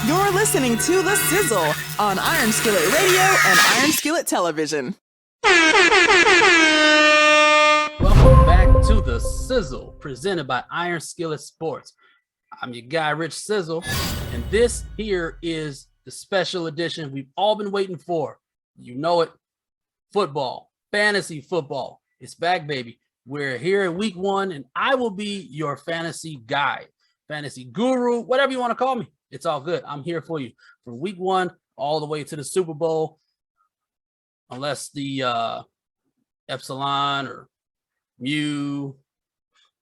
You're listening to The Sizzle on Iron Skillet Radio and Iron Skillet Television. Welcome back to The Sizzle, presented by Iron Skillet Sports. I'm your guy, Rich Sizzle, and this here is the special edition we've all been waiting for. You know it. Football, fantasy football. It's back, baby. We're here in week 1, and I will be your fantasy guide, fantasy guru, whatever you want to call me. It's all good. I'm here for you from week 1 all the way to the Super Bowl, unless the Epsilon or Mu,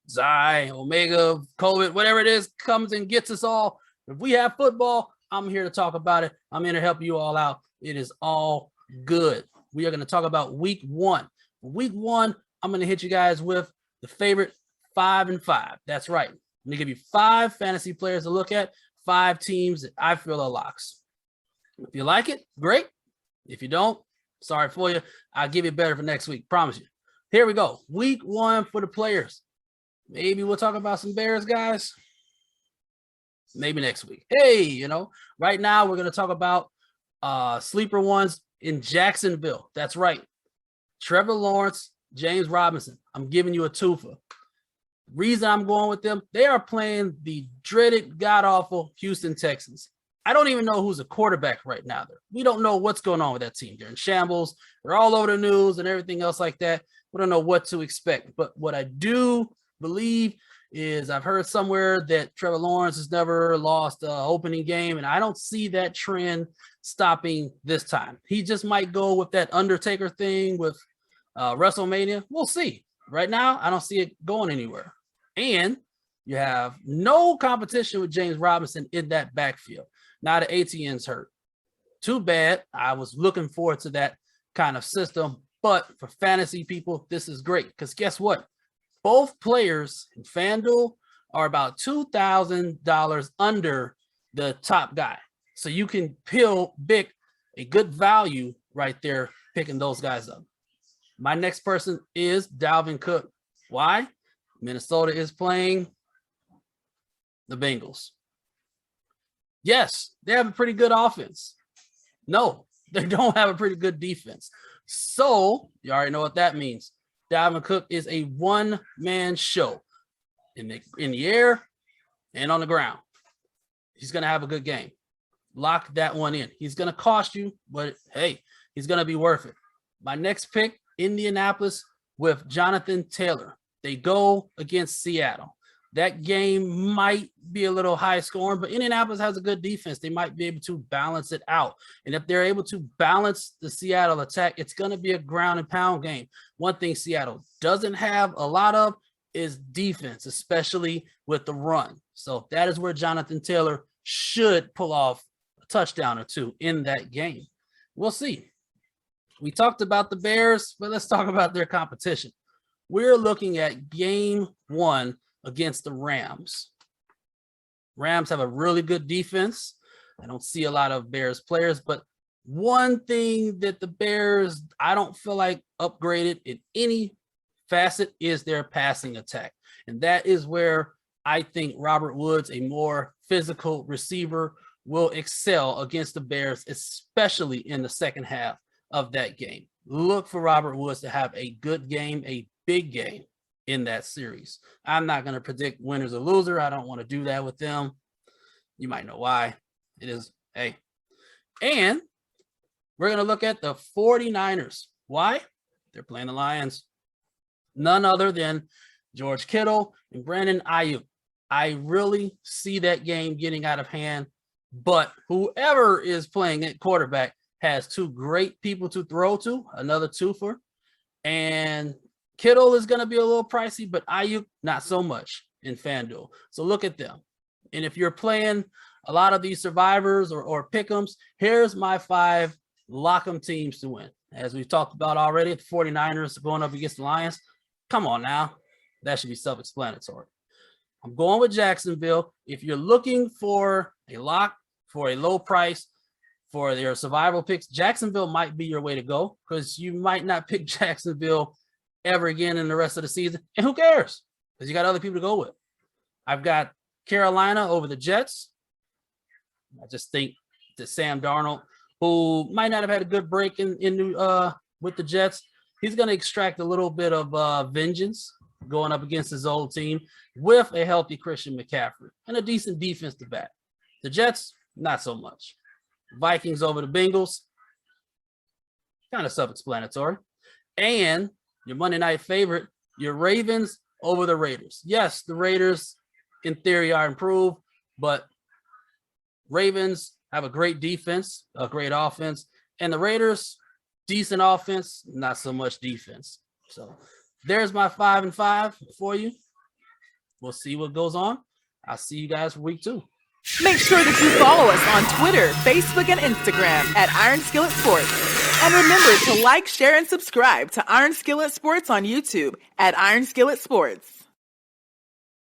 Xi, Omega, COVID, whatever it is, comes and gets us all. If we have football, I'm here to talk about it. I'm here to help you all out. It is all good. We are going to talk about week 1. Week 1, I'm going to hit you guys with the favorite 5 and 5. That's right. I'm going to give you 5 fantasy players to look at, 5 teams that I feel are locks. If you like it, great. If you don't, sorry for you. I'll give you better for next week. Promise you. Here we go. Week 1 for the players. Maybe we'll talk about some Bears, guys. Maybe next week. Hey, right now we're going to talk about sleeper ones in Jacksonville. That's right. Trevor Lawrence, James Robinson. I'm giving you a twofer. Reason I'm going with them, they are playing the dreaded, god-awful Houston Texans. I don't even know who's a quarterback right now. We don't know what's going on with that team. They're in shambles. They're all over the news and everything else like that. We don't know what to expect. But what I do believe is I've heard somewhere that Trevor Lawrence has never lost an opening game, and I don't see that trend stopping this time. He just might go with that Undertaker thing with WrestleMania. We'll see. Right now, I don't see it going anywhere. And you have no competition with James Robinson in that backfield. Now the ATN's hurt. Too bad. I was looking forward to that kind of system. But for fantasy people, this is great. Because guess what? Both players in FanDuel are about $2,000 under the top guy. So you can pick a good value right there picking those guys up. My next person is Dalvin Cook. Why? Minnesota is playing the Bengals. Yes, they have a pretty good offense. No, they don't have a pretty good defense. So you already know what that means. Dalvin Cook is a one-man show in the air and on the ground. He's going to have a good game. Lock that one in. He's going to cost you, but hey, he's going to be worth it. My next pick, Indianapolis with Jonathan Taylor. They go against Seattle. That game might be a little high scoring, but Indianapolis has a good defense. They might be able to balance it out. And if they're able to balance the Seattle attack, it's going to be a ground and pound game. One thing Seattle doesn't have a lot of is defense, especially with the run. So that is where Jonathan Taylor should pull off a touchdown or two in that game. We'll see. We talked about the Bears, but let's talk about their competition. We're looking at game 1 against the Rams. Rams have a really good defense. I don't see a lot of Bears players, but one thing that the Bears, I don't feel like upgraded in any facet is their passing attack. And that is where I think Robert Woods, a more physical receiver, will excel against the Bears, especially in the second half of that game. Look for Robert Woods to have a good game, a big game in that series. I'm not going to predict winners or loser. I don't want to do that with them. You might know why. It is, hey. And we're going to look at the 49ers. Why? They're playing the Lions. None other than George Kittle and Brandon Ayuk. I really see that game getting out of hand, but whoever is playing at quarterback has 2 great people to throw to, another twofer, and Kittle is going to be a little pricey, but Ayuk, not so much in FanDuel. So look at them. And if you're playing a lot of these survivors or pick'ems, here's my 5 lock-em teams to win. As we've talked about already, the 49ers going up against the Lions. Come on now. That should be self-explanatory. I'm going with Jacksonville. If you're looking for a lock for a low price for their survival picks, Jacksonville might be your way to go, because you might not pick Jacksonville ever again in the rest of the season. And who cares? Because you got other people to go with. I've got Carolina over the Jets, I just think that Sam Darnold, who might not have had a good break with the Jets, he's going to extract a little bit of vengeance going up against his old team with a healthy Christian McCaffrey and a decent defense to back. The Jets, not so much. Vikings over the Bengals, kind of self-explanatory. And your Monday night favorite, your Ravens over the Raiders. Yes, the Raiders, in theory, are improved, but Ravens have a great defense, a great offense, and the Raiders, decent offense, not so much defense. So there's my 5 and 5 for you. We'll see what goes on. I'll see you guys for week 2. Make sure that you follow us on Twitter, Facebook, and Instagram at Iron Skillet Sports. And remember to like, share, and subscribe to Iron Skillet Sports on YouTube at Iron Skillet Sports.